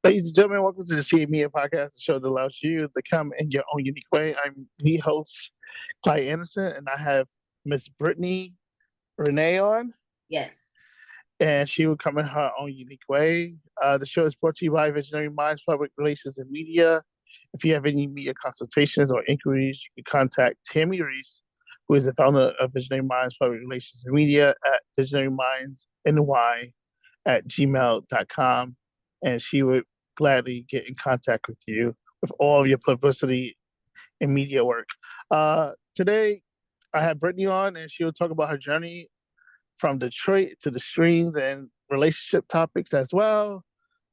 Ladies and gentlemen, welcome to the CA Media Podcast, the show that allows you to come in your own unique way. I'm the host, Clyde Anderson, and I have Miss Britany Renee on, Yes. and she will come in her own unique way. The show is brought to you by Visionary Minds, Public Relations, and Media. If you have any media consultations or inquiries, you can contact Tammy Reese, who is the founder of Visionary Minds, Public Relations, and Media at visionarymindsny at gmail.com, and she would gladly get in contact with you with all of your publicity and media work. Today, I have Britany on, and she will talk about her journey from Detroit to the streams and relationship topics as well.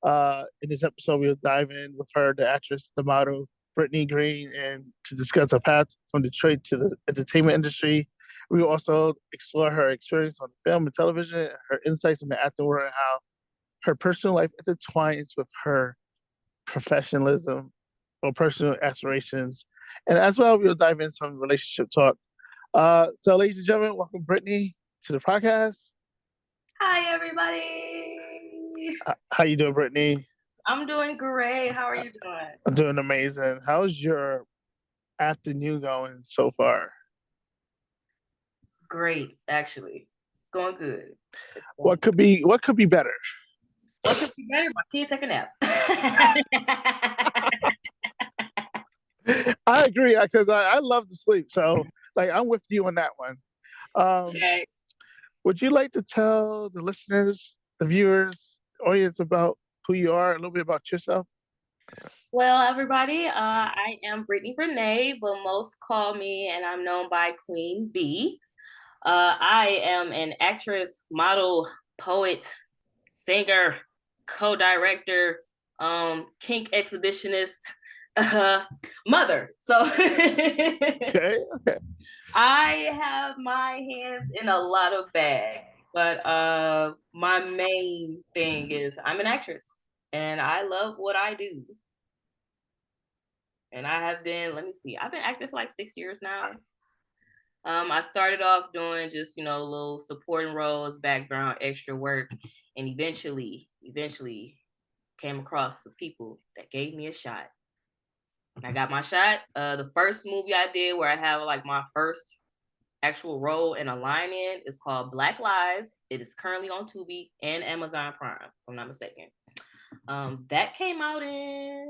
In this episode, we'll dive in with her, the actress, the model, Britany Green, and to discuss her path from Detroit to the entertainment industry. We will also explore her experience on film and television, her insights in the acting world, and how her personal life intertwines with her professionalism or personal aspirations. And as well, we'll dive in some relationship talk. So, ladies and gentlemen, welcome Britany to the podcast. Hi, everybody. How you doing, Britany? I'm doing great. How are you doing? I'm doing amazing. How's your afternoon going so far? Great, actually. It's going good. What could be better? What could be better? My kid take a nap. I agree because I love to sleep. So, like, I'm with you on that one. Okay. Would you like to tell the listeners, the viewers, audience about who you are, a little bit about yourself? Well, everybody, I am Britany Renee, but most call me, and I'm known by Queen B. I am an actress, model, poet, singer, co-director, kink exhibitionist, mother. So Okay. I have my hands in a lot of bags, but my main thing is I'm an actress and I love what I do. And I have been, I've been acting for like 6 years now. I started off doing just, little supporting roles, background, extra work, and eventually came across some people that gave me a shot. I got my shot. The first movie I did where I have like my first actual role in a line in is called Black Lies. It is currently on Tubi and Amazon Prime, if I'm not mistaken. That came out in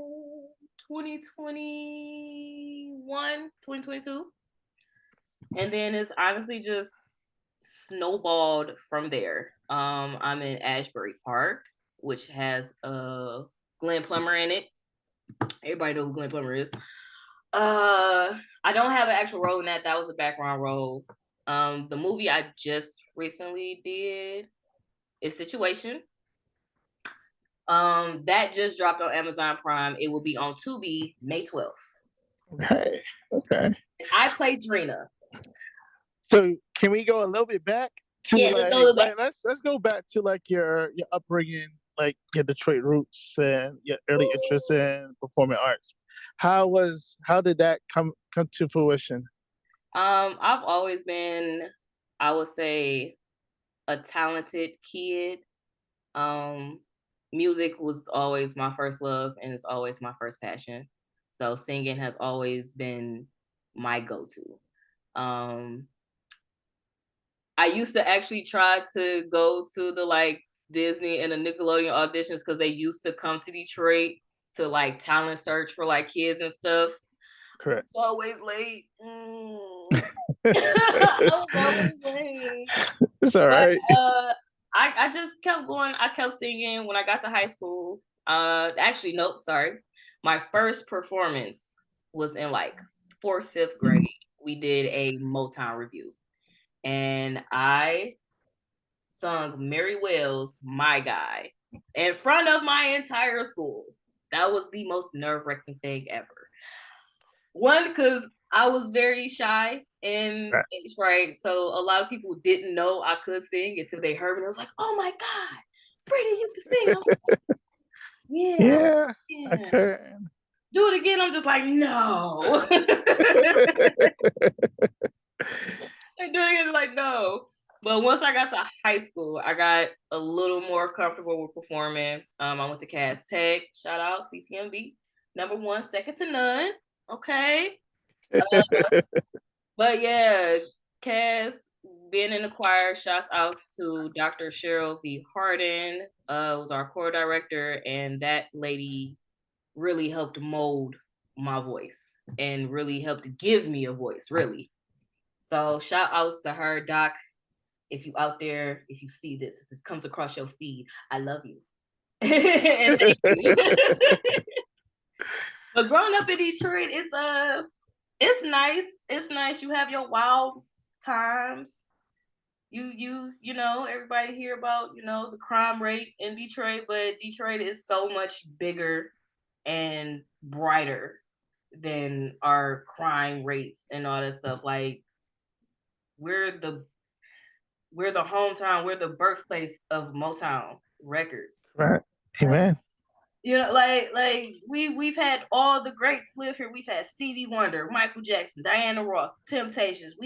2021, 2022. And then it's obviously just snowballed from there. I'm in Ashbury Park, which has Glenn Plummer in it. Everybody know who Glenn Plummer is. I don't have an actual role in that. That was a background role. The movie I just recently did is Situation. That just dropped on Amazon Prime. It will be on Tubi May 12th. Okay. I play Drina. So can we go a little bit back to let's go back to like your upbringing, like your Detroit roots and your early interest in performing arts. How did that come to fruition? I've always been, I would say, a talented kid. Music was always my first love and it's always my first passion. So singing has always been my go-to. I used to actually try to go to the like Disney and the Nickelodeon auditions because they used to come to Detroit to like talent search for like kids and stuff. Correct. It's always late. I was always late. It's all right. I just kept going. I kept singing when I got to high school. Actually, nope, sorry. My first performance was in like 4th, 5th grade. We did a Motown review. And I sung Mary Wells' My Guy in front of my entire school. That was the most nerve-wracking thing ever. One, because I was very shy in stage fright, so a lot of people didn't know I could sing until they heard me. I was like, "Oh my God, Britany, you can sing!" I was like, yeah, I can. Do it again. I'm just like, no. Do it again, like, no. But once I got to high school, I got a little more comfortable with performing. I went to Cass Tech. Shout out CTMB, #1, second to none. Okay. But yeah, Cass being in the choir. Shouts outs to Dr. Cheryl V. Harden. Was our choir director, and that lady really helped mold my voice and really helped give me a voice. Really. So shout outs to her, Doc. If you out there, if you see this, if this comes across your feed, I love you. And thank you. But growing up in Detroit, it's nice. It's nice. You have your wild times. You know, everybody hear about, you know, the crime rate in Detroit, but Detroit is so much bigger and brighter than our crime rates and all that stuff. Like we're the hometown, we're the birthplace of Motown Records. Right. Amen. You know, like we've had all the greats live here. We've had Stevie Wonder, Michael Jackson, Diana Ross, Temptations.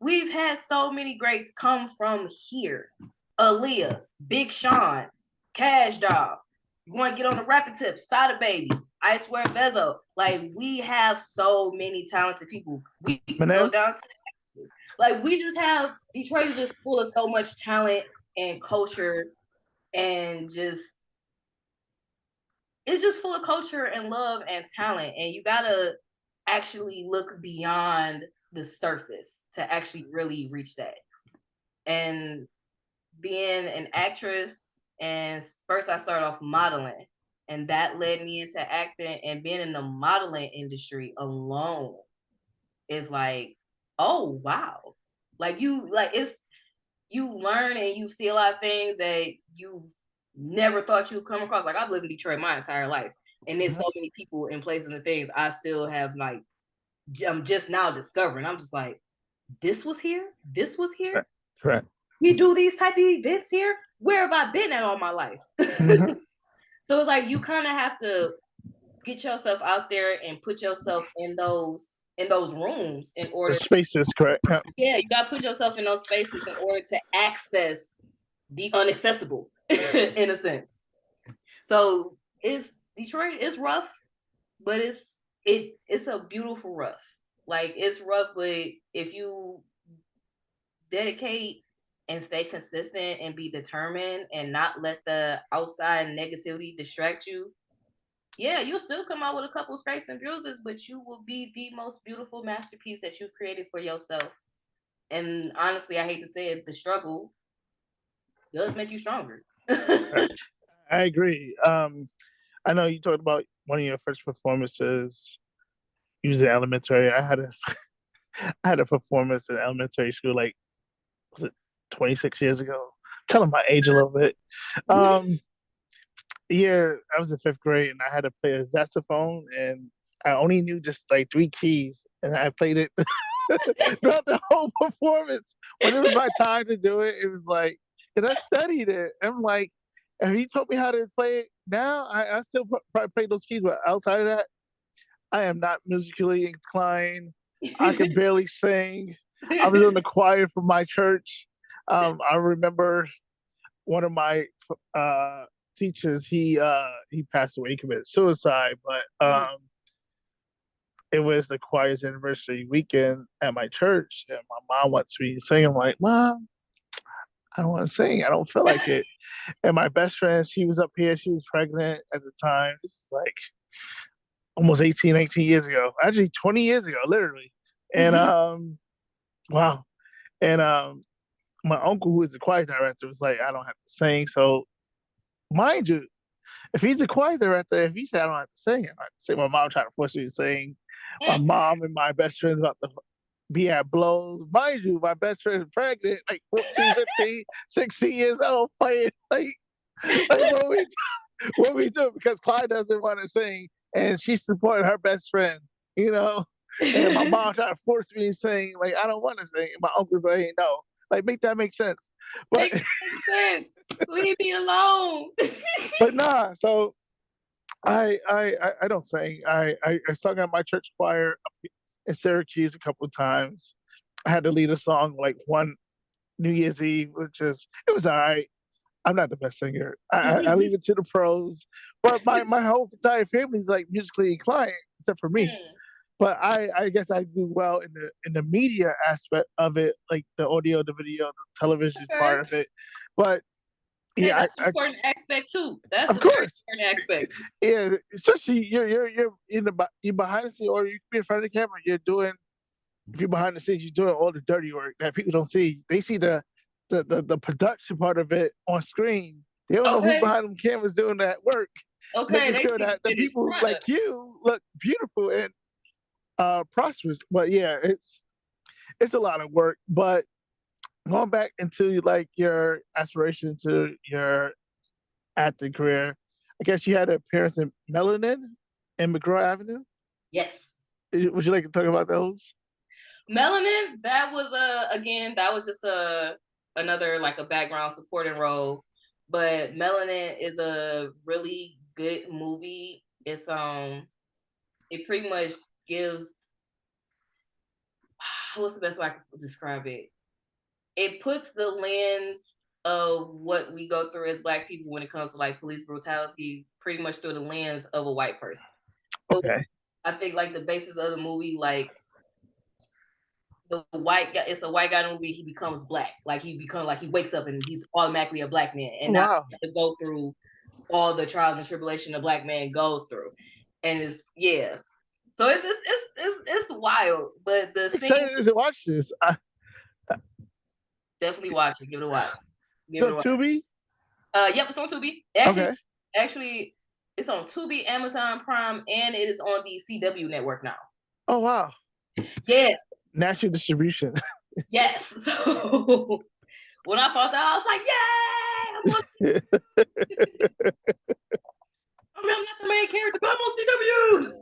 We've had so many greats come from here. Aaliyah, Big Sean, Cash Doll. You want to get on the rapid tip? Sada Baby, I Swear Vezo. Like we have so many talented people. We go down to like we just have Detroit is just full of so much talent and culture and just it's just full of culture and love and talent, and you gotta actually look beyond the surface to actually really reach that. And being an actress, and first I started off modeling, and that led me into acting, and being in the modeling industry alone is like, oh wow, like it's you learn and you see a lot of things that you've never thought you'd come across. Like I've lived in Detroit my entire life, and there's so many people and places and things I still have like I'm just now discovering. I'm just like, this was here. Correct. We do these type of events here. Where have I been at all my life? Mm-hmm. So it's like you kind of have to get yourself out there and put yourself in those rooms in order the spaces, correct. Yeah, you gotta put yourself in those spaces in order to access the inaccessible in a sense. So Detroit is rough, but it's a beautiful rough. Like it's rough, but if you dedicate and stay consistent and be determined and not let the outside negativity distract you, yeah, you'll still come out with a couple scrapes and bruises, but you will be the most beautiful masterpiece that you've created for yourself. And honestly, I hate to say it, the struggle does make you stronger. I agree. I know you talked about one of your first performances using elementary. I had a performance in elementary school, like was it 26 years ago? Telling my age a little bit. Yeah, I was in fifth grade and I had to play a saxophone, and I only knew just like 3 keys, and I played it throughout the whole performance. When it was my time to do it, it was like, because I studied it. I'm like, if you told me how to play it now, I still probably play those keys, but outside of that, I am not musically inclined. I can barely sing. I was in the choir for my church. I remember one of my teachers. He passed away. He committed suicide, but it was the choir's anniversary weekend at my church, and my mom wants me to sing. I'm like, Mom, I don't want to sing. I don't feel like it. And my best friend, she was up here. She was pregnant at the time. This is like almost 18 years ago. Actually, 20 years ago, literally. And wow. And my uncle, who is the choir director, was like, I don't have to sing. So, mind you, if he's a choir director, if he said I don't have to sing, I have to sing. My mom tried to force me to sing. My mom and my best friend's about to be at blows. Mind you, my best friend is pregnant, like 14, 15, 16 years old, playing like what we do, because Clyde doesn't want to sing and she's supporting her best friend, you know. And my mom tried to force me to sing, like I don't want to sing. And my uncle's like, no, like make that make sense. But makes sense. Leave me alone. But nah, so I don't sing. I sung at my church choir in Syracuse a couple of times. I had to lead a song like New Year's Eve, it was all right. I'm not the best singer. I leave it to the pros. But my whole entire family's like musically inclined, except for me. But I guess I do well in the media aspect of it, like the audio, the video, the television part of it. But Hey, yeah, that's an important aspect too. That's of a very course, important aspect. yeah. Especially you're you're behind the scene, or you can be in front of the camera. You're doing if you're behind the scenes, you're doing all the dirty work that people don't see. They see the production part of it on screen. They don't know who Okay. behind them cameras doing that work, Okay, making they sure see that the the finished people like product. you look beautiful and prosperous. But yeah, it's a lot of work. But going back into like your aspiration to your acting career, I guess you had an appearance in Melanin in McGraw Avenue. Yes. Would you like to talk about those? Melanin, that was again, that was just another like a background supporting role. But Melanin is a really good movie. It pretty much gives what's the best way I can describe it? It puts the lens of what we go through as Black people when it comes to like police brutality pretty much through the lens of a white person. Okay. I think like the basis of the movie, like the white guy, it's a white guy movie, he becomes Black. Like he wakes up and he's automatically a Black man. And now Wow. he has to go through all the trials and tribulation a Black man goes through. And yeah. So it's wild. But the scene, Excited to watch this. definitely watch it. Give it a watch. Give it So a watch. Tubi. Yep, it's on Tubi. Okay. Actually, it's on Tubi, Amazon Prime, and it is on the CW network now. Oh wow. Yeah. National distribution. Yes. So when I found out, I was like, "Yay!" I'm not the main character, but I'm on CW.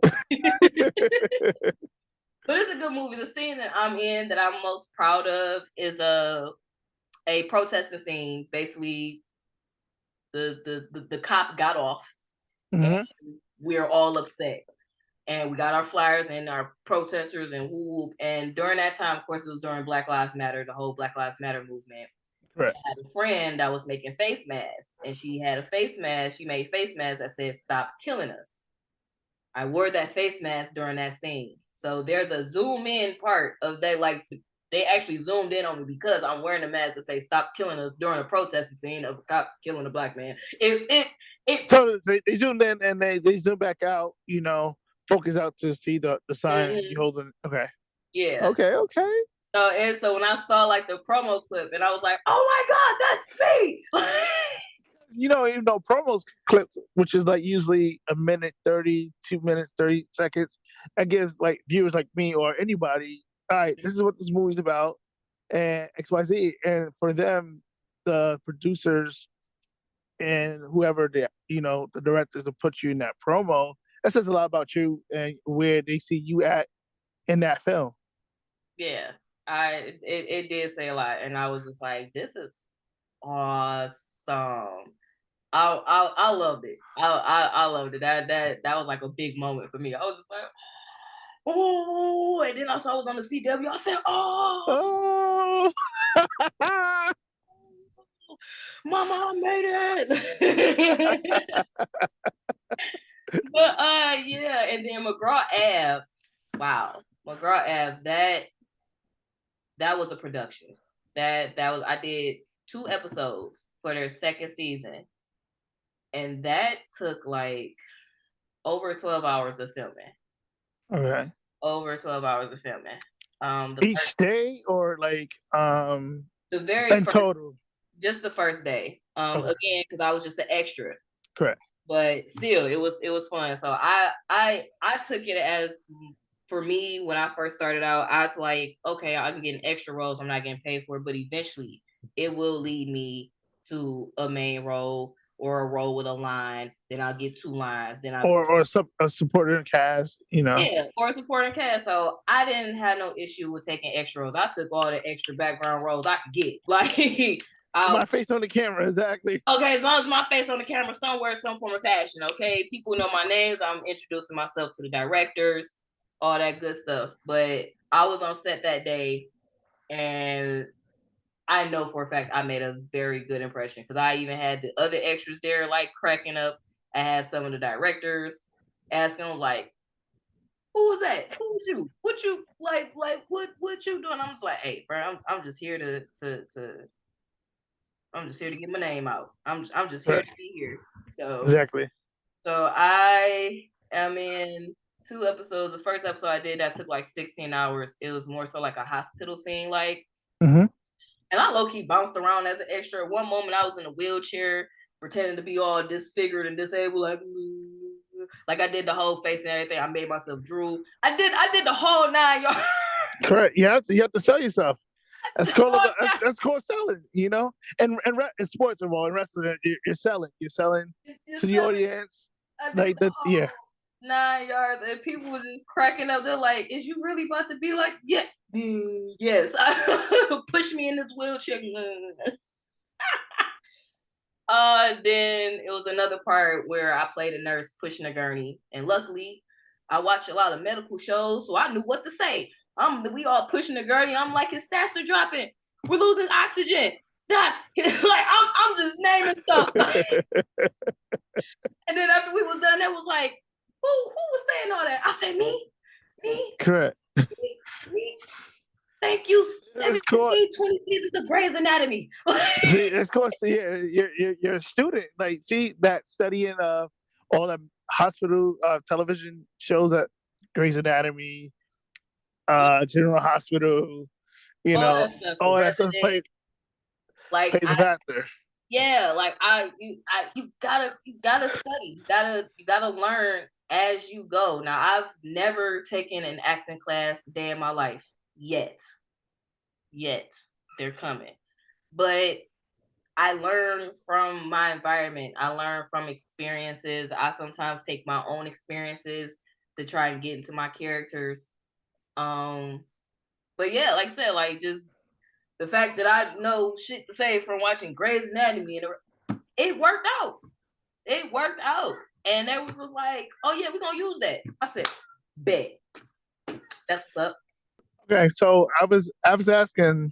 But it's a good movie. The scene that I'm in that I'm most proud of is a protesting scene. Basically, the cop got off, and we're all upset. And we got our flyers and our protesters and whoop. And during that time, of course, it was during Black Lives Matter, the whole Black Lives Matter movement. Right. I had a friend that was making face masks, and she had a face mask. She made face masks that said "Stop killing us." I wore that face mask during that scene. So there's a zoom in part of that, like they actually zoomed in on me because I'm wearing a mask to say "Stop killing us" during a protesting scene of a cop killing a Black man. So they zoomed in and they zoomed back out. Focus out to see the sign you holding. Okay. Yeah. Okay. So when I saw like the promo clip, and I was like, "Oh my God, that's me!" Even though promos clips, which is like usually a minute 30, 2 minutes 30 seconds, that gives like viewers like me or anybody, all right, this is what this movie's about, and XYZ, and for them, the producers and whoever the directors will put you in that promo. That says a lot about you and where they see you at in that film. Yeah, it did say a lot, and I was just like, "This is awesome." I loved it. I loved it. That was like a big moment for me. I was just like, "Oh!" And then I saw I was on the CW. I said, "Oh, Mama, I made it!" But yeah, and then McGraw Ave. Wow, McGraw Ave. That was a production. That was I did 2 episodes for their second season, and that took like over 12 hours of filming. Okay. Over 12 hours of filming. Each day or like the very in first, total? just the first day. Okay. Again, because I was just an extra. Correct. But still, it was fun. So I took it as, for me, when I first started out, I was like, okay, I'm getting extra roles. I'm not getting paid for it, but eventually it will lead me to a main role or a role with a line. Then I'll get 2 lines. Then or a supporting cast, Yeah, or a supporting cast. So I didn't have no issue with taking extra roles. I took all the extra background roles I could get. Like my face on the camera, exactly. Okay, as long as my face on the camera somewhere, some form of fashion. Okay, people know my names. I'm introducing myself to the directors, all that good stuff. But I was on set that day, and I know for a fact I made a very good impression because I even had the other extras there like cracking up. I had some of the directors asking them like, "Who was that? Who was you? What you like? What you doing?" I'm just like, "Hey, bro, I'm just here to I'm just here to get my name out. I'm just here to be here." So exactly. So I am in 2 episodes. The first episode I did that took like 16 hours. It was more so like a hospital scene, like, and I low key bounced around as an extra. At one moment I was in a wheelchair, pretending to be all disfigured and disabled, like I did the whole face and everything. I made myself drool. I did the whole 9 yards. Correct. You have to sell yourself. That's called that's called selling, you know. And in sports and in wrestling, you're selling. You're selling to the audience. I did Like the that, yeah. whole 9 yards, and people was just cracking up. They're like, "Is you really about to be like, yeah, yes?" Push me in this wheelchair. Then it was another part where I played a nurse pushing a gurney, and luckily, I watch a lot of medical shows, so I knew what to say. We all pushing the gurney. I'm like, his stats are dropping. We're losing oxygen. Like I'm just naming stuff. And then after we was done, it was like, who was saying all that? I said, me. Correct. Me. Thank you. 20 seasons of Grey's Anatomy. See, of course, yeah, you're a student. Like, see that studying all the hospital television shows at Grey's Anatomy, General Hospital, you all know, that stuff. all that stuff Resident. Like plays a factor. Yeah, like you gotta study. You gotta learn as you go. Now I've never taken an acting class a day in my life yet. They're coming. But I learn from my environment. I learn from experiences. I sometimes take my own experiences to try and get into my characters. But yeah, like I said, like just the fact that I know shit to say from watching Grey's Anatomy, and it worked out. It worked out. And they was just like, "Oh yeah, we're gonna use that." I said, "Bet." That's what's up. Okay, so I was asking,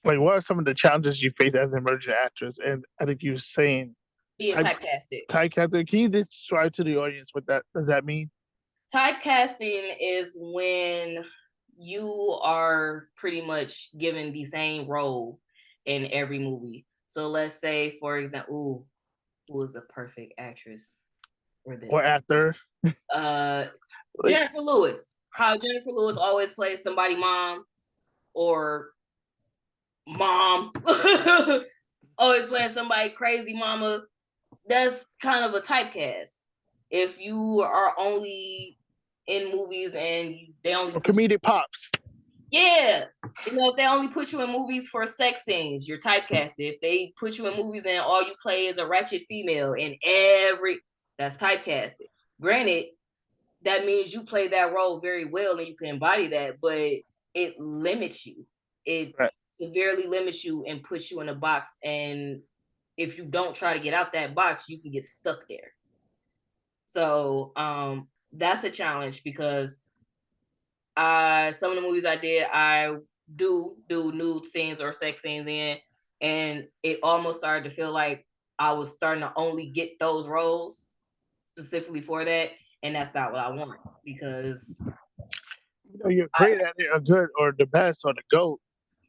like, what are some of the challenges you face as an emerging actress? And I think you're saying Being typecasted. Typecasting. Can you describe to the audience what that does that mean? Typecasting is when you are pretty much given the same role in every movie. So let's say, for example, who is the perfect actress for this? Or actor? Jennifer Lewis. How Jennifer Lewis always plays somebody mom or mom. Always playing somebody crazy mama. That's kind of a typecast. If you are only in movies and they only comedic pops. Yeah. If they only put you in movies for sex scenes, you're typecasted. If they put you in movies and all you play is a ratchet female in that's typecasted. Granted, that means you play that role very well and you can embody that, but it limits you. It severely limits you and puts you in a box. And if you don't try to get out that box, you can get stuck there. So that's a challenge because some of the movies I did, I do nude scenes or sex scenes in, and it almost started to feel like I was starting to only get those roles specifically for that, and that's not what I want because you're great at it, or good, or the best, or the GOAT.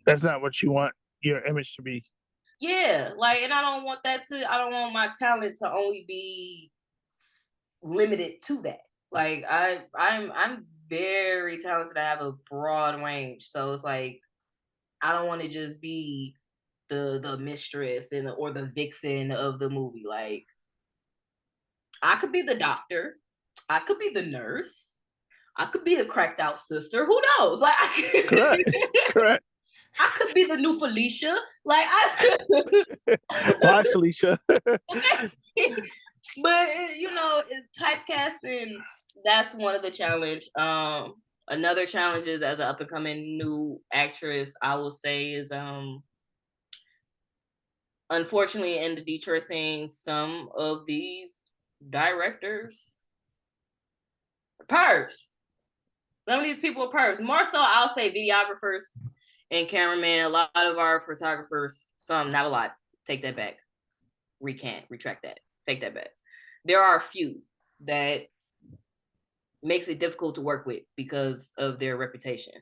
That's not what you want your image to be. Yeah, like, and I don't want my talent to only be limited to that. Like I'm very talented. I have a broad range, so it's like I don't want to just be the mistress or the vixen of the movie. Like I could be the doctor, I could be the nurse, I could be the cracked out sister. Who knows? Like correct. I could be the new Felicia. Like Bye, Felicia. Okay. But typecasting, that's one of the challenge. Another challenge is as an up and coming new actress, I will say is unfortunately in the Detroit scene, some of these directors pervs. Some of these people are pervs. More so, I'll say videographers And cameraman, a lot of our photographers, some, not a lot, take that back. Retract that. Take that back. There are a few that makes it difficult to work with because of their reputation.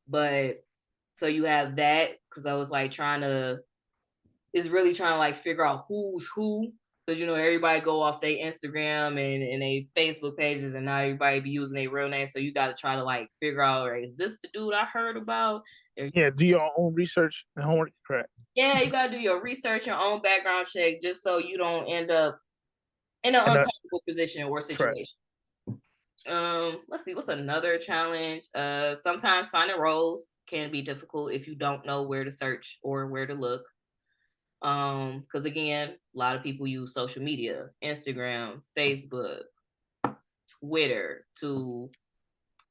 But so you have that, because I was like trying to like figure out who's who. Because everybody go off their Instagram and their Facebook pages, and now everybody be using their real name. So you got to try to like figure out, right, is this the dude I heard about? Yeah, do your own research and homework. Correct. Yeah, you gotta do your research, your own background check, just so you don't end up in an uncomfortable position or situation. Let's see, what's another challenge? Sometimes finding roles can be difficult if you don't know where to search or where to look. Because again, a lot of people use social media, Instagram, Facebook, Twitter to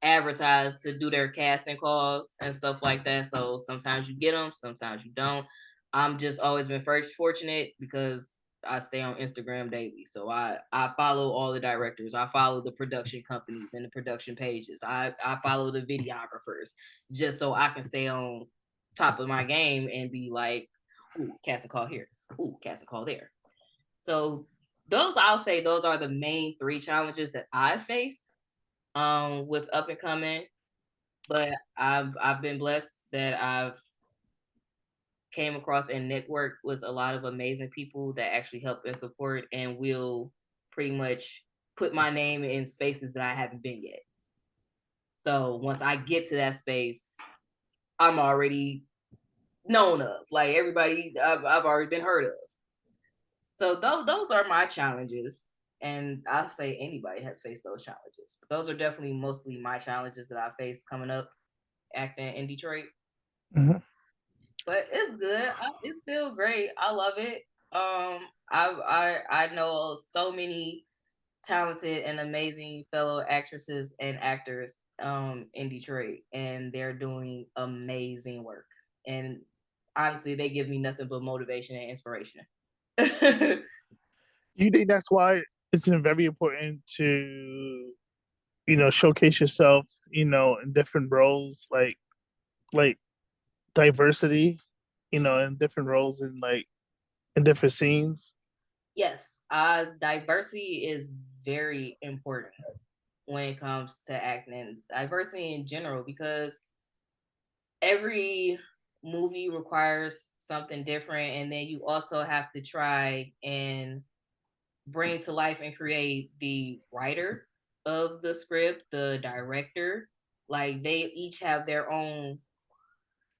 advertise, to do their casting calls and stuff like that. So sometimes you get them, sometimes you don't. I'm just always been fortunate because I stay on Instagram daily. So I follow all the directors. I follow the production companies and the production pages. I follow the videographers just so I can stay on top of my game and be like, ooh, cast a call here. Ooh, cast a call there. So I'll say those are the main 3 challenges that I faced with up and coming. But I've been blessed that I've came across and networked with a lot of amazing people that actually help and support and will pretty much put my name in spaces that I haven't been yet. So once I get to that space, I'm already known of. Like everybody, I've already been heard of. So those are my challenges. And I'll say anybody has faced those challenges. But those are definitely mostly my challenges that I faced coming up acting in Detroit. Mm-hmm. But it's good. It's still great. I love it. I know so many talented and amazing fellow actresses and actors in Detroit, and they're doing amazing work. And honestly, they give me nothing but motivation and inspiration. You think that's why it's very important to, showcase yourself, in different roles, like diversity, in different roles and like in different scenes? Yes, diversity is very important when it comes to acting, diversity in general, because every movie requires something different, and then you also have to try and bring to life and create the writer of the script, the director. Like they each have their own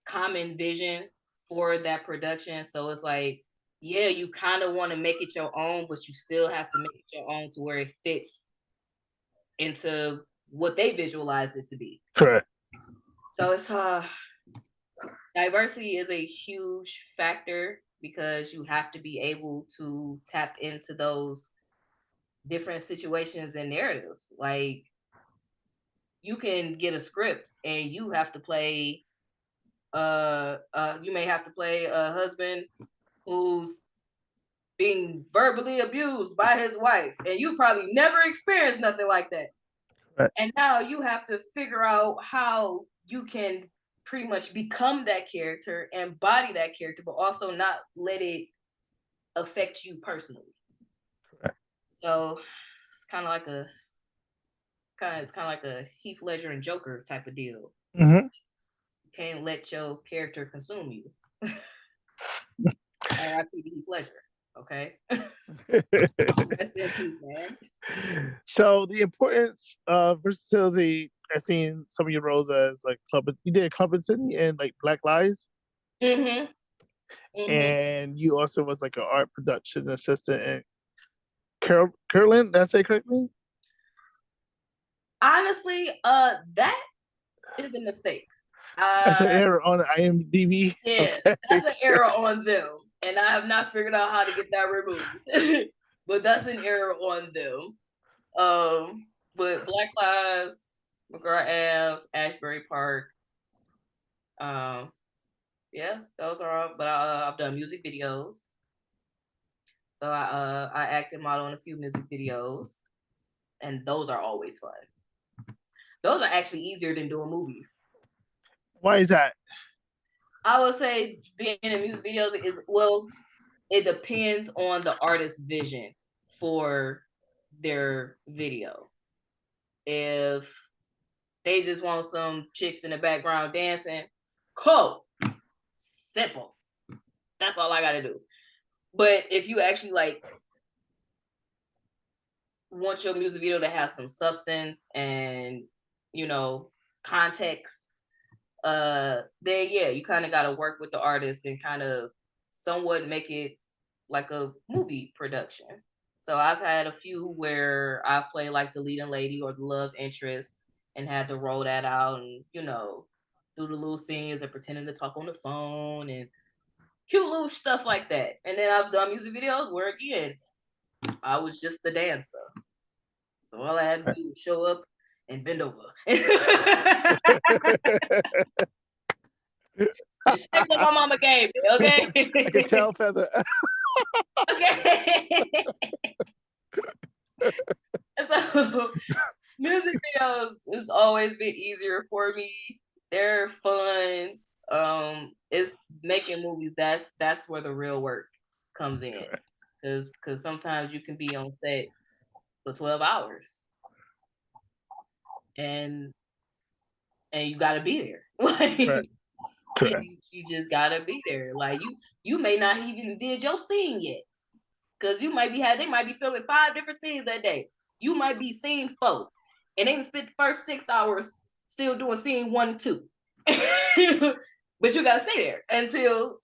common vision for that production. So it's like, yeah, you kind of want to make it your own, but you still have to make it your own to where it fits into what they visualized it to be. Correct. So it's diversity is a huge factor because you have to be able to tap into those different situations and narratives. Like you can get a script and you have to play you may have to play a husband who's being verbally abused by his wife, and you probably never experienced nothing like that. Right. And now you have to figure out how you can pretty much become that character, embody that character, but also not let it affect you personally. Right. So it's kind of like a Heath Ledger and Joker type of deal. Mm-hmm. You can't let your character consume you. R.I.P. Heath Ledger. Okay. Rest in peace, man. So the importance of versatility, I've seen some of your roles as like you did Publicity and like Black Lives. Mm-hmm. Mm-hmm. And you also was like an art production assistant in Carolyn, did I say correctly? Honestly, that is a mistake. That's an error on IMDb. Yeah, okay. That's an error on them, and I have not figured out how to get that removed. But that's an error on them. But Black Lives, McGraw Ave, Ashbury Park. Yeah, those are all. But I've done music videos. So I act and model in a few music videos, and those are always fun. Those are actually easier than doing movies. Why is that? I would say being in music videos it depends on the artist's vision for their video. If they just want some chicks in the background dancing, cool, simple. That's all I gotta do. But if you actually like want your music video to have some substance and, you know, context, then yeah, you kind of got to work with the artist and kind of somewhat make it like a movie production. So I've had a few where I've played like the leading lady or the love interest and had to roll that out and, you know, do the little scenes and pretending to talk on the phone and cute little stuff like that. And then I've done music videos where again, I was just the dancer. So all I had to do was show up and bend over. Shake what my mama gave me, okay? I can tell, Feather. Okay. So music videos has always been easier for me. They're fun. It's making movies. That's where the real work comes in. Because sometimes you can be on set for 12 hours and you got to be there. Like you just got to be there. Like you may not even did your scene yet. Because they might be filming 5 different scenes that day. You might be scene 4. And they spent the first 6 hours still doing scene 1 and 2. But you gotta stay there until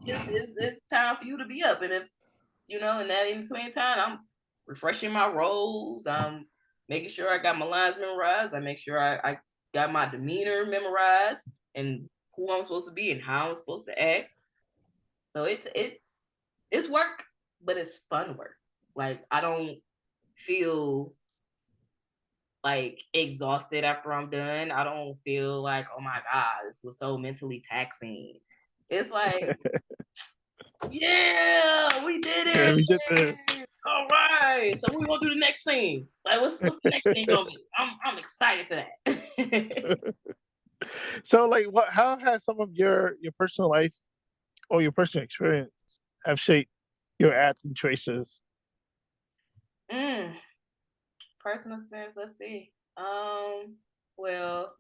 it's time for you to be up. And if you know, in that in between time, I'm refreshing my roles. I'm making sure I got my lines memorized. I make sure I got my demeanor memorized and who I'm supposed to be and how I'm supposed to act. So it's work, but it's fun work. Like I don't feel like exhausted after I'm done. I don't feel like, oh my God, this was so mentally taxing. It's like, yeah, we did it. Yeah, we did this. All right. So we gonna do the next scene. Like what's the next scene gonna be? I'm excited for that. So like how has some of your personal life or your personal experience have shaped your acting choices? Personal experience, let's see. Well,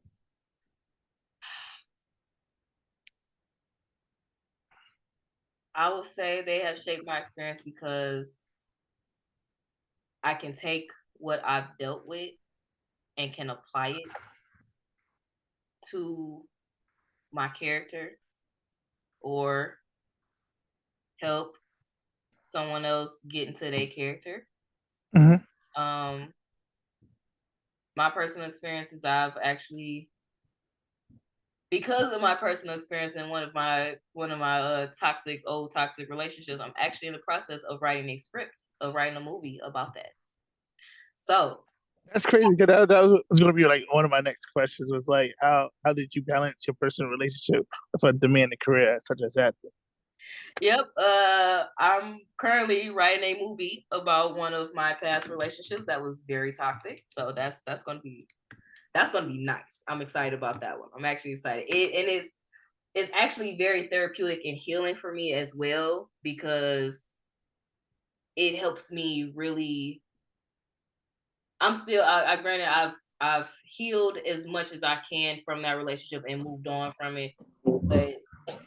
I would say they have shaped my experience because I can take what I've dealt with and can apply it to my character or help someone else get into their character. Mm-hmm. My personal experiences, I've actually, because of my personal experience in one of my toxic relationships, I'm actually in the process of writing a script of writing a movie about that. So that's crazy. That was going to be like one of my next questions. Was like, how did you balance your personal relationship with a demanding career such as acting? Yep. I'm currently writing a movie about one of my past relationships that was very toxic. So that's gonna be nice. I'm excited about that one. I'm actually excited. It's actually very therapeutic and healing for me as well because it helps me really. I'm still. I granted I've healed as much as I can from that relationship and moved on from it, but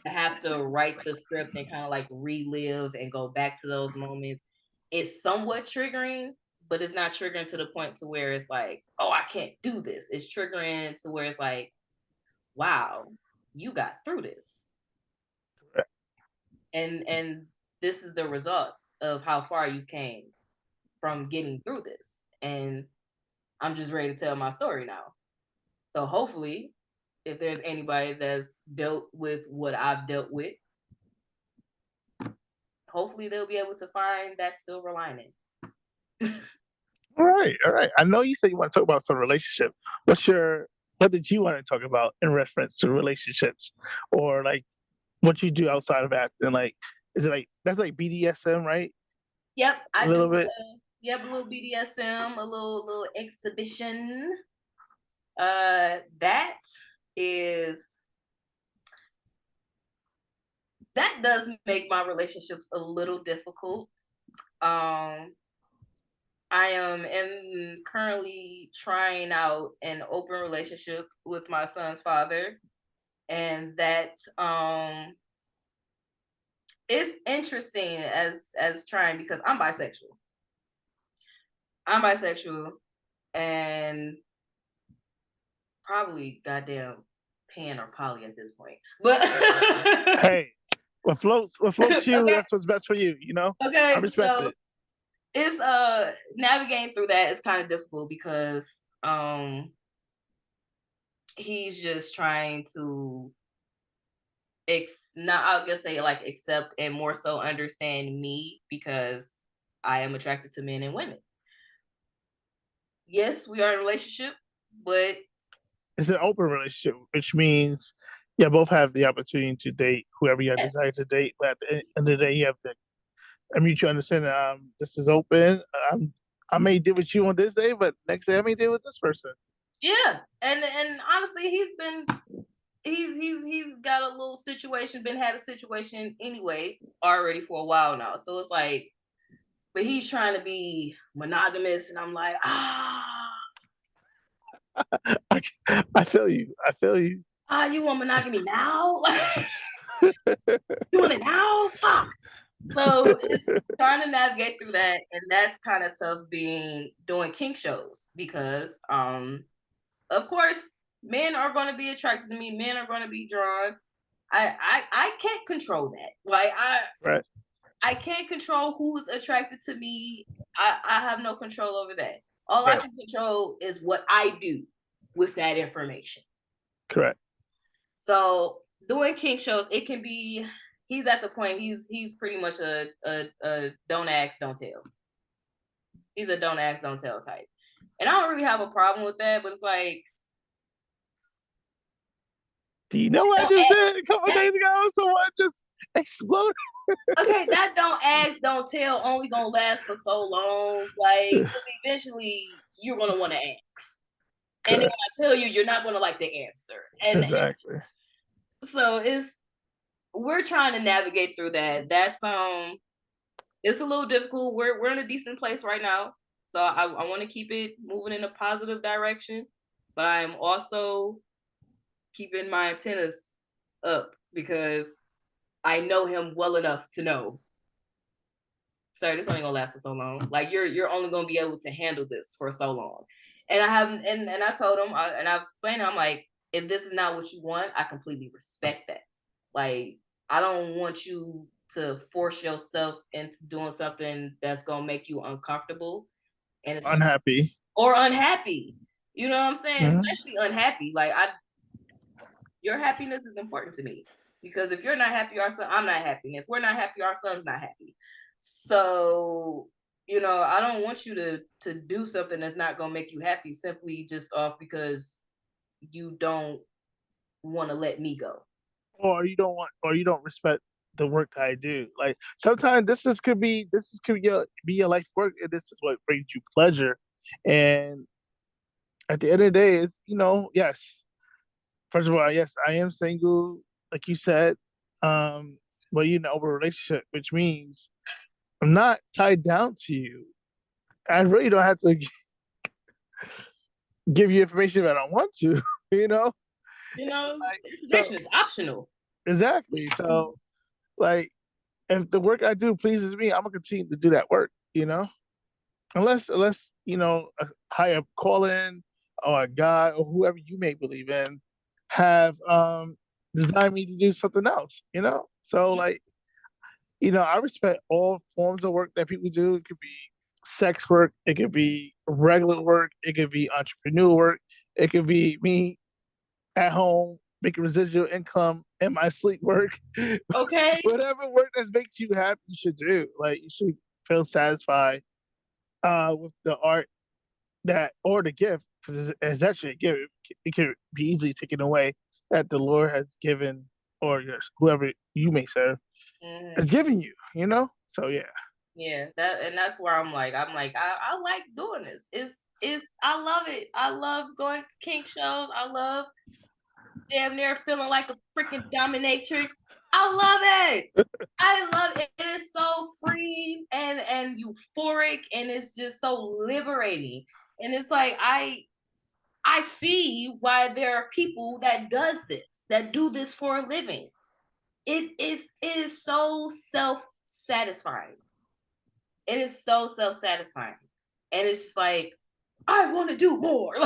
to have to write the script and kind of like relive and go back to those moments is somewhat triggering, but it's not triggering to the point to where it's like, oh, I can't do this. It's triggering to where it's like, wow, you got through this. And this is the result of how far you came from getting through this. And I'm just ready to tell my story now. So hopefully, if there's anybody that's dealt with what I've dealt with, hopefully they'll be able to find that silver lining. All right. I know you said you want to talk about some relationship. What did you want to talk about in reference to relationships, or like what you do outside of acting? Like, is it like that's like BDSM, right? Yep, I A little do. bit. Yep, a little BDSM, a little exhibition. That is that does make my relationships a little difficult. I am currently trying out an open relationship with my son's father, and that it's interesting as trying, because I'm bisexual. And probably goddamn pan or poly at this point. But Hey, what floats you, okay. that's what's best for you, you know? Okay, I respect so it. it's navigating through that is kind of difficult because he's just trying to not, I'll just say, like, accept and more so understand me, because I am attracted to men and women. Yes, we are in a relationship, but It's an open relationship, which means you both have the opportunity to date whoever you yes, desire to date. But at the end of the day, you have to mutual understanding. This is open. I may deal with you on this day, but next day I may deal with this person. yeah, and honestly, he's got a little situation, had a situation anyway already for a while now. So it's like, but he's trying to be monogamous, and I'm like, I feel you. I feel you. you want monogamy now? Like, you want it now? Fuck. So it's trying to navigate through that, and that's kind of tough doing kink shows, because of course men are going to be attracted to me, men are going to be drawn. I can't control that. Like, Right. I can't control who's attracted to me. I have no control over that. All I Right. can control is what I do with that information. Correct. So doing kink shows, it can be, he's at the point, he's pretty much a don't ask, don't tell. He's a don't ask, don't tell type. And I don't really have a problem with that, but it's like, Do you know what I don't just ask, did a couple days ago? Someone just exploded. okay, that don't ask, don't tell only gonna last for so long. Like, because eventually you're gonna want to ask. And then when I tell you, you're not gonna like the answer. And Exactly. so we're trying to navigate through that. That's it's a little difficult. We're in a decent place right now. So I want to keep it moving in a positive direction. But I am also keeping my antennas up, because I know him well enough to know, sir, this only gonna last for so long. Like, you're only gonna be able to handle this for so long. And I haven't, and I told him, and I've explained, I'm like, if this is not what you want, I completely respect that. Like, I don't want you to force yourself into doing something that's gonna make you uncomfortable, and it's Unhappy. or unhappy. You know what I'm saying? Mm-hmm. Especially unhappy. Like, your happiness is important to me, because if you're not happy, I'm not happy. And if we're not happy, our son's not happy. So, I don't want you to do something that's not gonna make you happy, simply just off because you don't want to let me go. Or you don't respect the work that I do. Like sometimes this could be your life work, and this is what brings you pleasure. And at the end of the day, it's yes. First of all, yes, I am single, like you said. But you know, a relationship, which means I'm not tied down to you. I really don't have to give you information if I don't want to. You know, Information so is optional. exactly. So like, if the work I do pleases me, I'm gonna continue to do that work. Unless a higher calling or a God or whoever you may believe in have designed me to do something else. So like, I respect all forms of work that people do. It could be sex work, it could be regular work, it could be entrepreneur work, it could be me at home making residual income in my sleep work. Okay. Whatever work that makes you happy, you should do. Like you should feel satisfied with the art that or the gift, because it's actually a gift. It can be easily taken away that the Lord has given, or whoever you may serve has given you. So yeah. Yeah, that's where I like doing this. It's I love it. I love going to kink shows. I love damn near feeling like a freaking dominatrix. I love it. I love it. It is so free and euphoric, and it's just so liberating. And it's like I see why there are people that do this for a living. It is so self-satisfying. It is so self-satisfying. And it's just like, I want to do more.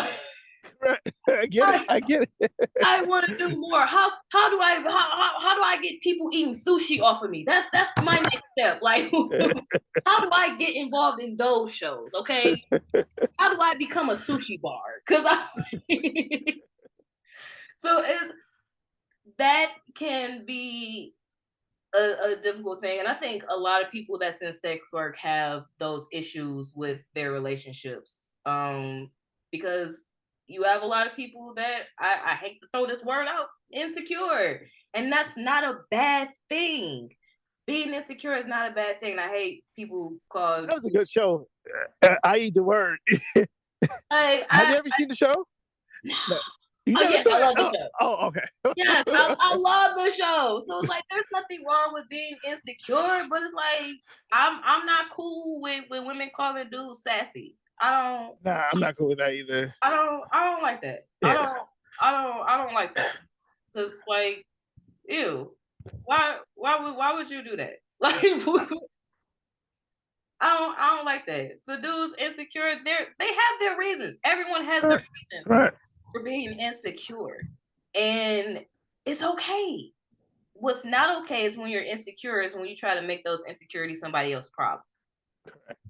I get it. I want to do more. How do I get people eating sushi off of me? That's my next step. Like, how do I get involved in those shows? Okay, how do I become a sushi bar? Because so that can be a difficult thing, and I think a lot of people that's in sex work have those issues with their relationships, because you have a lot of people that I hate to throw this word out, insecure, and that's not a bad thing. Being insecure is not a bad thing. I hate people call. That was a good show. I eat the word. Have you ever seen the show? No. Oh yes, I love the show. Oh, okay. Yes, I love the show. So it's like, there's nothing wrong with being insecure, but it's like I'm not cool with women calling dudes sassy. Nah, I'm not cool with that either. I don't like that. Yeah. I don't like that. Cause like, ew. Why would you do that? Like, I don't like that. The dudes insecure, they have their reasons. Everyone has their reasons for being insecure. And it's okay. What's not okay is when you're insecure, is when you try to make those insecurities somebody else's problem. Correct.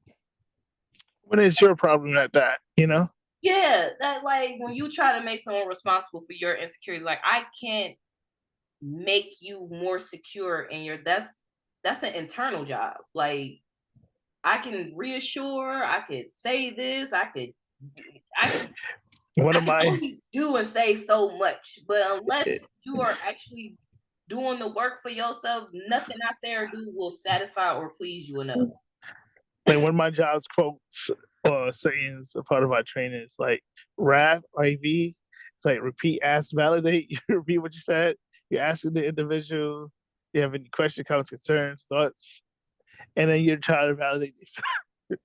When it's your problem at that, you know? Yeah, that, like, when you try to make someone responsible for your insecurities, like, I can't make you more secure in your, that's an internal job. Like, I can reassure, I could say this, I could only do and say so much, but unless you are actually doing the work for yourself, nothing I say or do will satisfy or please you enough. Like, one of my jobs quotes or sayings, a part of our training is like RAV, IV. It's like repeat, ask, validate. You repeat what you said. You're asking the individual, you have any questions, comments, concerns, thoughts, and then you're trying to validate their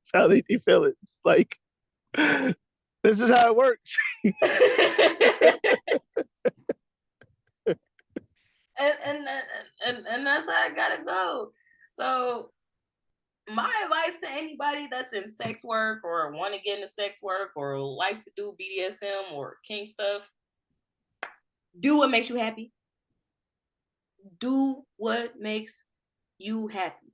feelings. Like, this is how it works. and that's how I gotta go. So my advice to anybody that's in sex work or want to get into sex work or likes to do BDSM or kink stuff, do what makes you happy. Do what makes you happy.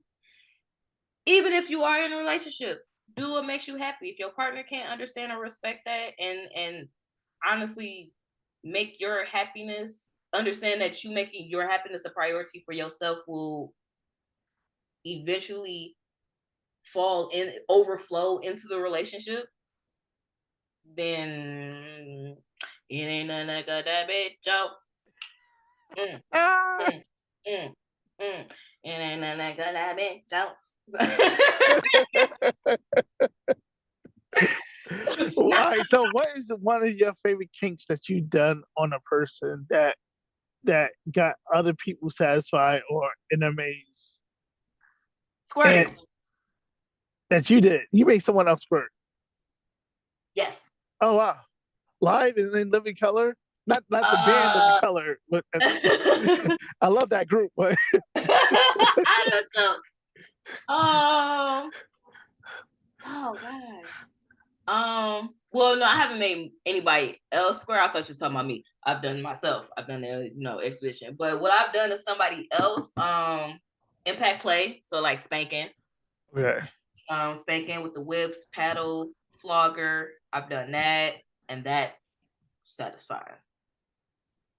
Even if you are in a relationship, do what makes you happy. If your partner can't understand or respect that, and honestly make your happiness, understand that you making your happiness a priority for yourself will eventually overflow into the relationship, then it ain't nothing like that bitch off. It ain't nothing like that bitch off. All right, so what is one of your favorite kinks that you've done on a person that got other people satisfied or in a maze? Squirting. That you did. You made someone else squirt. Yes. Oh wow. Live and in living color? Not the band Living Color, but I love that group. But I don't know. Oh gosh. Well, no, I haven't made anybody else square. I thought you were talking about me. I've done it myself. I've done the exhibition. But what I've done to somebody else, impact play. So like spanking. Okay. Spanking with the whips, paddle, flogger. I've done that, and that satisfying.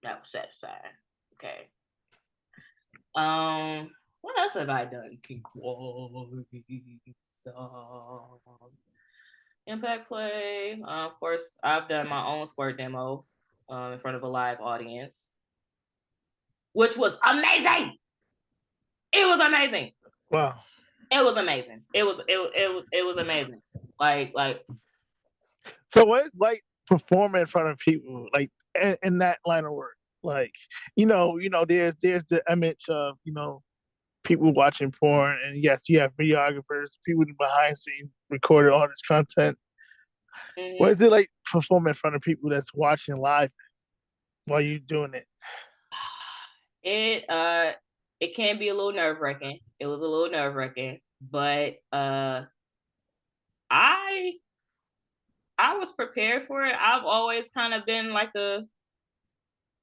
That was satisfying. Okay. What else have I done? Impact play. Of course, I've done my own squirt demo in front of a live audience, which was amazing. It was amazing. Wow. It was amazing. It was amazing. Like. So what is like performing in front of people, like in that line of work? Like, there's the image of people watching porn, and yes, you have videographers, people behind scenes recording all this content. What Mm-hmm. is it like performing in front of people that's watching live while you're doing it? It can be a little nerve-wracking. It was a little nerve-wracking, but I I was prepared for it. I've always kind of been like a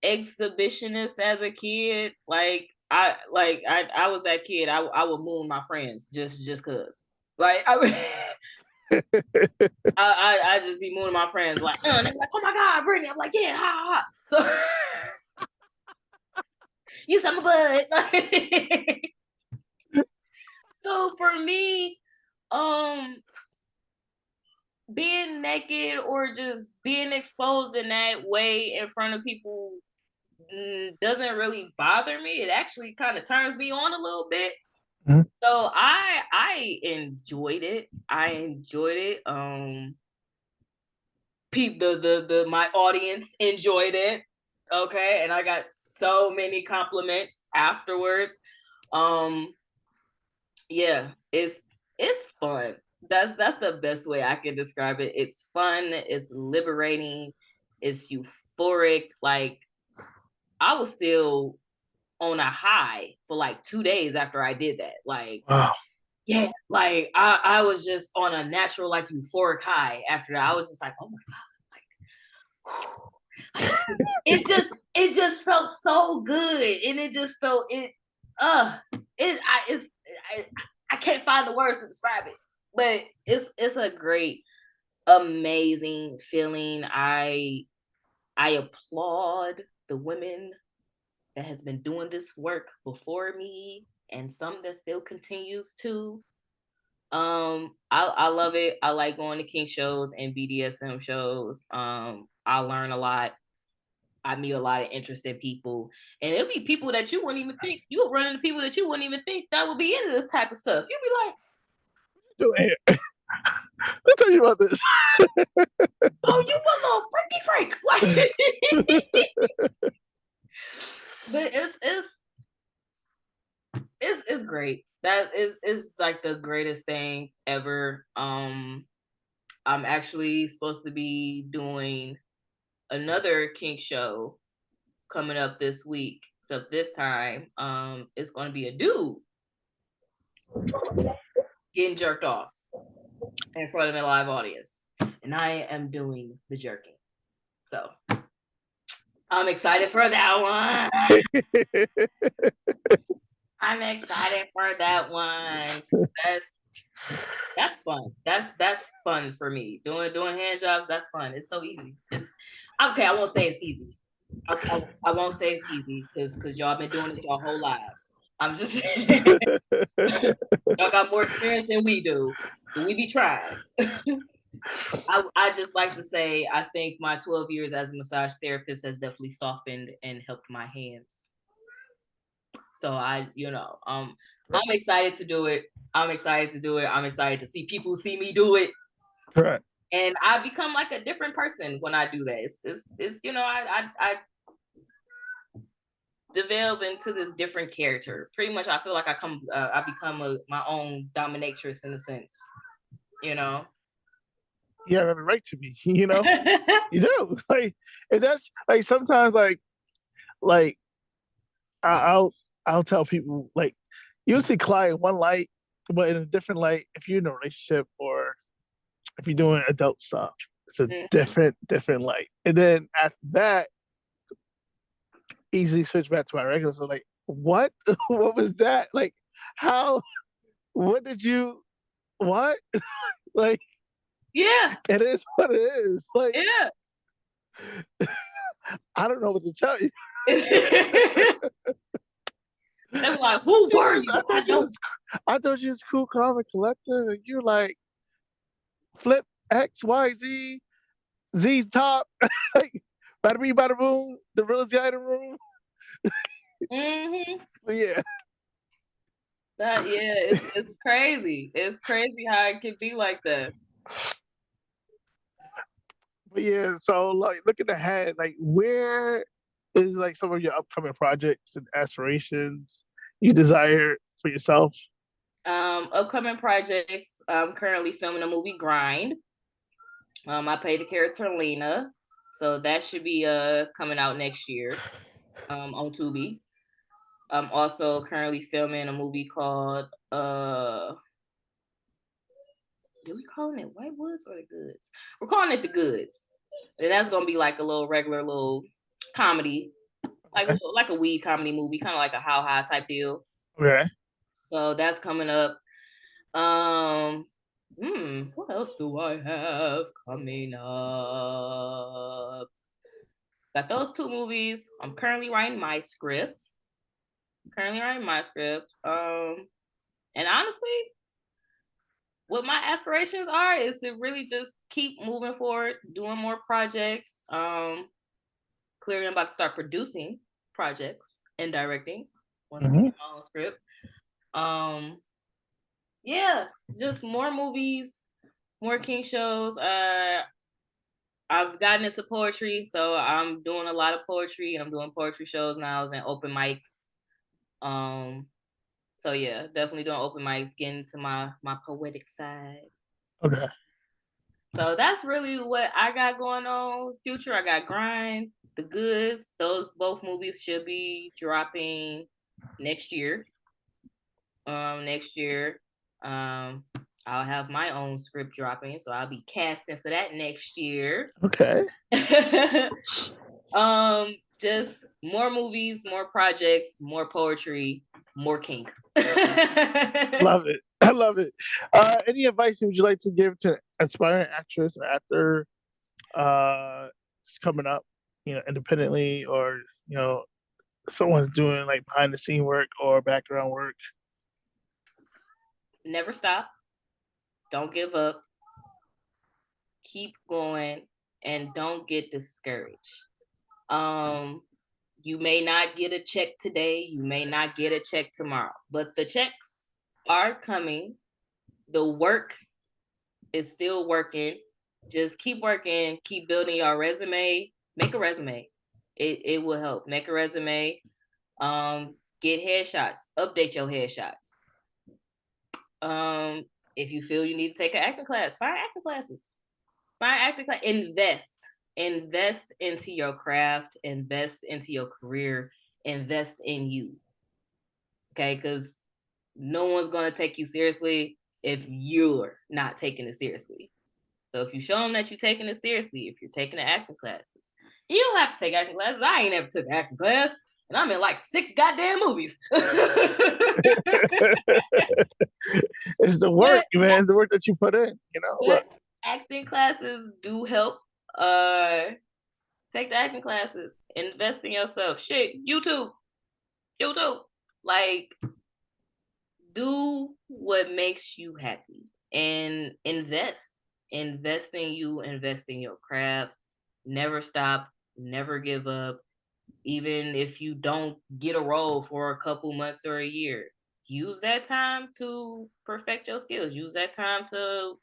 exhibitionist as a kid. I was that kid. I would moon my friends just cause. Like I just be mooning my friends like, and they're like, oh my god, Britany. I'm like, yeah, ha ha. So you some bud. So for me, um, being naked or just being exposed in that way in front of people doesn't really bother me. It actually kind of turns me on a little bit. Mm-hmm. So I enjoyed it. I enjoyed it. My audience enjoyed it. Okay, and I got so many compliments afterwards. Um, yeah, it's fun. That's the best way I can describe it. It's fun, it's liberating, it's euphoric. Like I was still on a high for like 2 days after I did that. Like, Wow. yeah, like I was just on a natural, like euphoric high after that. I was just like, oh my God, like it just felt so good. And it just felt I can't find the words to describe it, but it's a great, amazing feeling. I applaud the women that has been doing this work before me and some that still continues to. I love it. I like going to kink shows and BDSM shows. I learn a lot. I meet a lot of interesting people, and it'll be people that you wouldn't even think, you'll run into people that you wouldn't even think that would be into this type of stuff. You'll be like, Doing here. Let's tell you about this. oh, you a little freaky freak. Like, but it's great. That is like the greatest thing ever. I'm actually supposed to be doing another kink show coming up this week. Except this time, it's going to be a dude getting jerked off in front of a live audience, and I am doing the jerking. So I'm excited for that one. I'm excited for that one. That's fun. That's fun for me. Doing hand jobs, that's fun. It's so easy. It's okay. I won't say it's easy. I won't say it's easy because y'all been doing it your whole lives. I'm just y'all got more experience than we do, but we be trying. I just like to say I think my 12 years as a massage therapist has definitely softened and helped my hands. So I'm excited to do it. I'm excited to do it. I'm excited to see people see me do it. Right. And I become like a different person when I do that. It's I develop into this different character. Pretty much, I feel like I become my own dominatrix in a sense. You know. You have every right to be. You do. Like, and that's like sometimes like I'll I'll tell people like you'll see Clyde in one light, but in a different light if you're in a relationship or if you're doing adult stuff. It's a different light. And then after that, easily switch back to my regular. So like, what? What was that? Like, how? What did you? What? Like, yeah, it is what it is. Like, yeah. I don't know what to tell you. They were like, "Who were you?" I thought you was cool, calm, and collective, and you're like flip X, Y, Z, Z's top, like bada bing, bada boom, the realest guy in the room. Mm-hmm. But yeah. It's crazy. It's crazy how it can be like that. But yeah, so like looking ahead, like where is like some of your upcoming projects and aspirations you desire for yourself? Upcoming projects. I'm currently filming a movie, Grind. I played the character Lena, so that should be coming out next year on Tubi. I'm also currently filming a movie called do we calling it White Woods or The Goods? We're calling it The Goods. And that's gonna be like a little regular little comedy, Okay. like a weed comedy movie, kind of like a How High type deal. Okay. So that's coming up. Um, what else do I have coming up? Got those two movies. I'm currently writing my script. And honestly, what my aspirations are is to really just keep moving forward, doing more projects. Clearly, I'm about to start producing projects and directing once I get my own script. Yeah, just more movies, more King shows. I've gotten into poetry, so I'm doing a lot of poetry, and I'm doing poetry shows now and open mics. So yeah, definitely doing open mics, getting to my poetic side. Okay. So that's really what I got going on. Future, I got Grind, The Goods. Those both movies should be dropping next year. Next year, I'll have my own script dropping, so I'll be casting for that next year. Okay. Just more movies, more projects, more poetry, more kink. Love it. I love it. Any advice would you like to give to aspiring actress or actor coming up, independently, or someone's doing like behind the scene work or background work? Never stop. Don't give up. Keep going and don't get discouraged. You may not get a check today, you may not get a check tomorrow, but the checks are coming. The work is still working. Just keep working, keep building your resume. Make a resume. It will help. Make a resume. Get headshots. Update your headshots. If you feel you need to take an acting class, find acting classes. Find acting class. Invest into your craft. Invest into your career. Invest in you. Okay, because no one's gonna take you seriously if you're not taking it seriously. So if you show them that you're taking it seriously, if you're taking the acting classes, you don't have to take acting classes. I ain't never took an acting class, and I'm in like 6 goddamn movies. It's the work, man. It's the work that you put in, But acting classes do help. Take the acting classes. Invest in yourself. Shit, YouTube. Like, do what makes you happy and invest. Invest in you, invest in your craft. Never stop, never give up. Even if you don't get a role for a couple months or a year, use that time to perfect your skills. Use that time to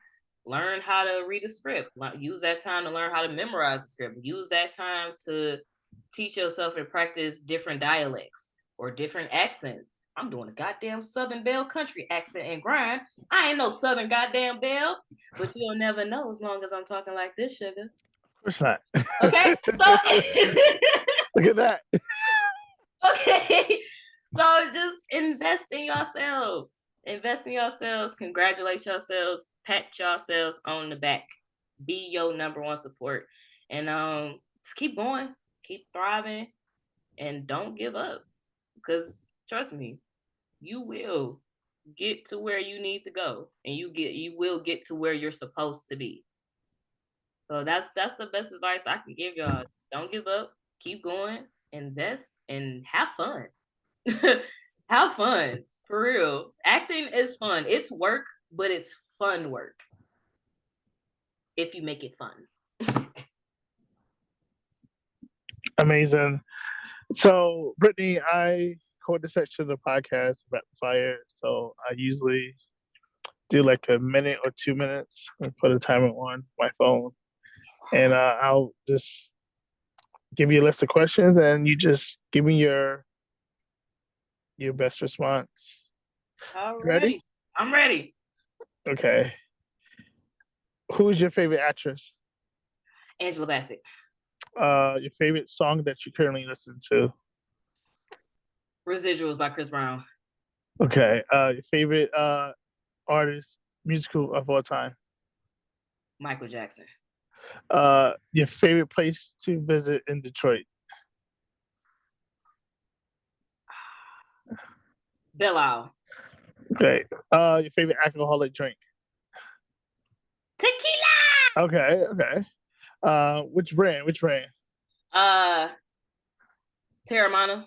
learn how to read a script. Use that time to learn how to memorize a script. Use that time to teach yourself and practice different dialects or different accents. I'm doing a goddamn Southern Belle country accent and Grind. I ain't no Southern goddamn Belle, but you'll never know as long as I'm talking like this, sugar. Of course not. Okay, so look at that. Okay, so just invest in yourselves. Invest in yourselves. Congratulate yourselves. Pat yourselves on the back. Be your number one support, and just keep going, keep thriving, and don't give up. Because trust me, you will get to where you need to go, and you will get to where you're supposed to be. So that's the best advice I can give y'all. Don't give up. Keep going. Invest and have fun. Have fun. For real. Acting is fun. It's work, but it's fun work. If you make it fun. Amazing. So, Britany, I call this section of the podcast Rapid Fire. So, I usually do like a minute or 2 minutes and put a timer on my phone. And I'll just give you a list of questions, and you just give me your best response. All You ready? right. I'm ready. Okay. Who is your favorite actress? Angela Bassett. Your favorite song that you currently listen to? Residuals by Chris Brown. Okay. Your favorite artist, musical of all time? Michael Jackson. Your favorite place to visit in Detroit? Belle Isle. Okay. Your favorite alcoholic drink? Tequila. Okay. Okay. Which brand? Which brand? Uh, Terramana.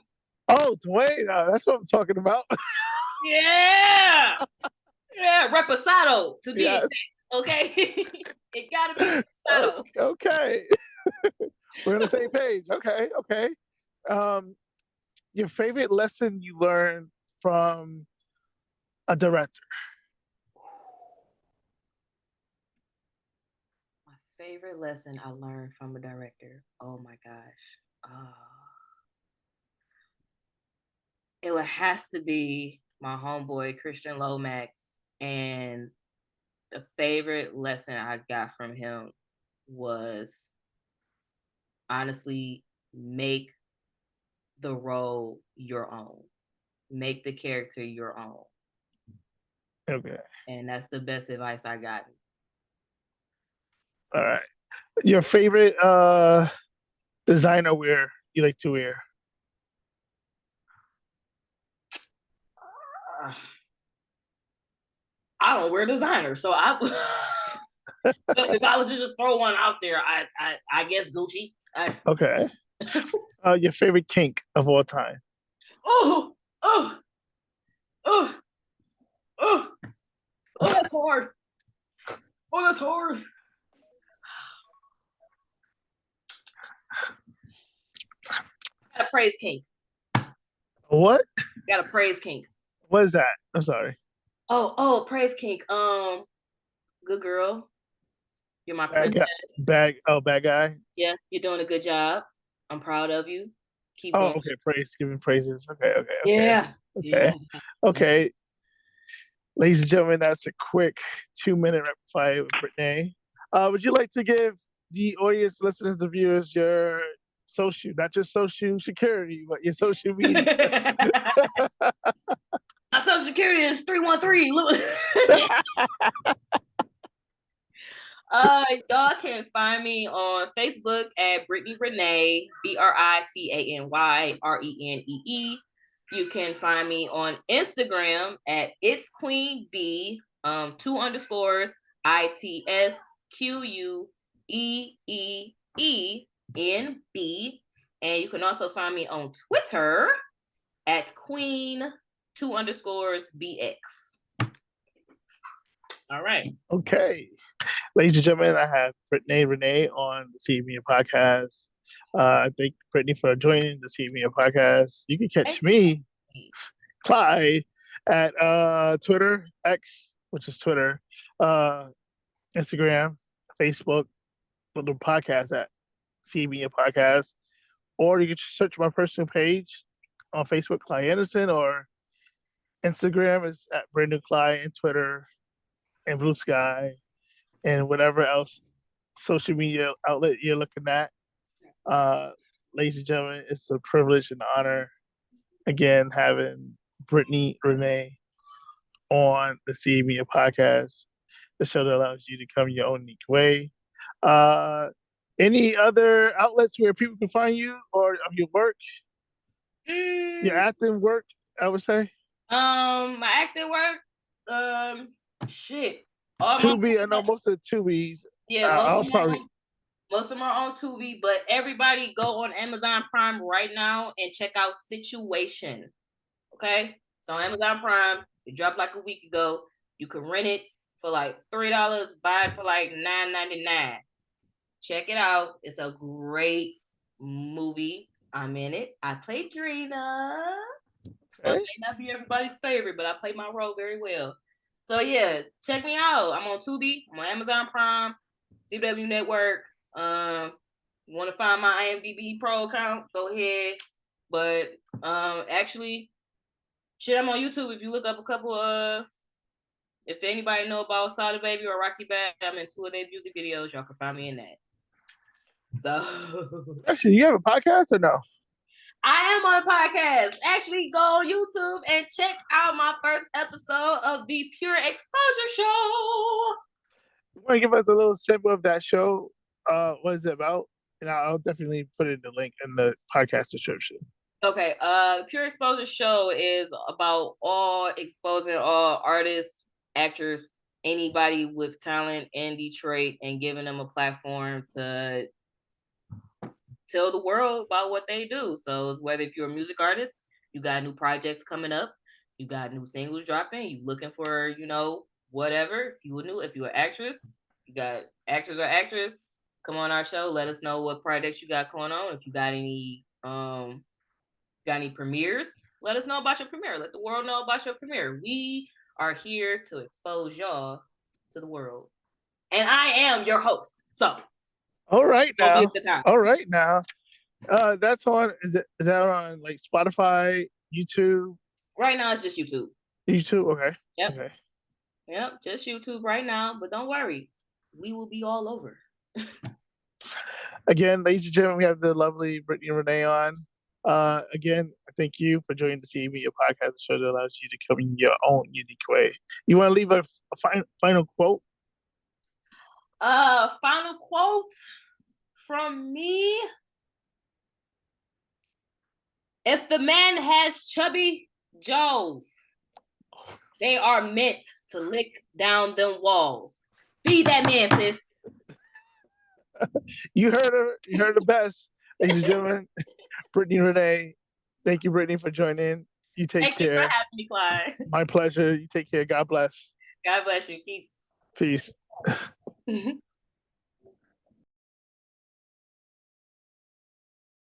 Oh, Dwayne. That's what I'm talking about. Yeah. Yeah. Reposado to be Yeah. exact. Okay. It gotta be Reposado. Okay. We're on the same page. Okay. Okay. Um, your favorite lesson you learned from a director? My favorite lesson I learned from a director. Oh my gosh. It would has to be my homeboy Christian Lomax, and the favorite lesson I got from him was honestly make the role your own, make the character your own, Okay. and that's the best advice I got. All right. Your favorite designer wear you like to wear? Uh, I don't wear designer, so I. If I was to just throw one out there, I guess Gucci. Okay. Your favorite kink of all time? Oh, oh, oh, oh, oh, that's hard. Oh, that's hard. I got a praise kink. What? Got a praise kink. What is that? I'm sorry. Praise kink. Good girl. You're my Bad princess. guy. Bad guy. Yeah, you're doing a good job. I'm proud of you. Keep Oh, going. okay. Praise, giving praises. Okay, okay, okay, Yeah. Yeah. okay, okay. Ladies and gentlemen, that's a quick 2 minute rapid fire with Britany. Would you like to give the audience, listeners, the viewers your social, not just social security, but your social media? My social security is 313. Look. Y'all can find me on Facebook at Britany Renee, BritanyRenee. You can find me on Instagram at It's Queen B, 2_ITSQUEEENB. And you can also find me on Twitter at Queen 2_BX. All right. Okay. Ladies and gentlemen, I have Britany Renee on the TV podcast. I thank Britany for joining the TV podcast. You can catch me, Clyde, at Twitter, X, which is Twitter, Instagram, Facebook, with the podcast at CBN Podcast. Or you can just search my personal page on Facebook, Clyde Anderson, or Instagram is at Brand New Clyde, and Twitter and Blue Sky, and whatever else social media outlet you're looking at. Uh, Ladies and gentlemen, it's a privilege and honor again having Britany Renee on the CBN podcast, the show that allows you to come your own unique way. Uh, any other outlets where people can find you or of your work, your acting work? I would say. My acting work, shit. All my Tubi, I know most of the Tubis. yeah, I'll probably. most of them are on Tubi, but everybody go on Amazon Prime right now and check out Situation. Okay, it's on Amazon Prime. It dropped like a week ago. You can rent it for like $3, buy it for like $9.99. Check it out. It's a great movie. I'm in it. I played Drina. So it may not be everybody's favorite, but I played my role very well. So yeah, check me out. I'm on Tubi. I'm on Amazon Prime, CW Network. You want to find my IMDb Pro account? Go ahead. But actually, shit, I'm on YouTube. If you look up a couple if anybody know about Sada Baby or Rocky Bad, I'm in 2 of their music videos. Y'all can find me in that. So Actually, you have a podcast or no? I am on a podcast. Actually, go on YouTube and check out my first episode of the Pure Exposure Show. You want to give us a little sample of that show? What is it about? And I'll definitely put in the link in the podcast description. Okay, Pure Exposure Show is about all exposing all artists, actors, anybody with talent in Detroit and giving them a platform to tell the world about what they do. So it's whether if you're a music artist, you got new projects coming up, you got new singles dropping, you looking for, whatever. If you're an actress, you got actors or actress, come on our show, let us know what projects you got going on. If you got any premieres, let us know about your premiere. Let the world know about your premiere. We are here to expose y'all to the world. And I am your host. So all right now. That's on. Is that on like Spotify, YouTube? Right now, it's just YouTube. YouTube, okay. Yep. Okay. Yep, just YouTube right now. But don't worry, we will be all over. Again, ladies and gentlemen, we have the lovely Britany Renee on. Again, thank you for joining the CA Media Podcast, the show that allows you to come in your own unique way. You want to leave a final quote? Final quote from me. If the man has chubby jaws, they are meant to lick down them walls. Feed that man, sis. You heard her. You heard the best, ladies and gentlemen. Britany Renee, thank you, Britany, for joining. You take care. Thank you for having me, Clyde. My pleasure. You take care. God bless. God bless you. Peace. Peace.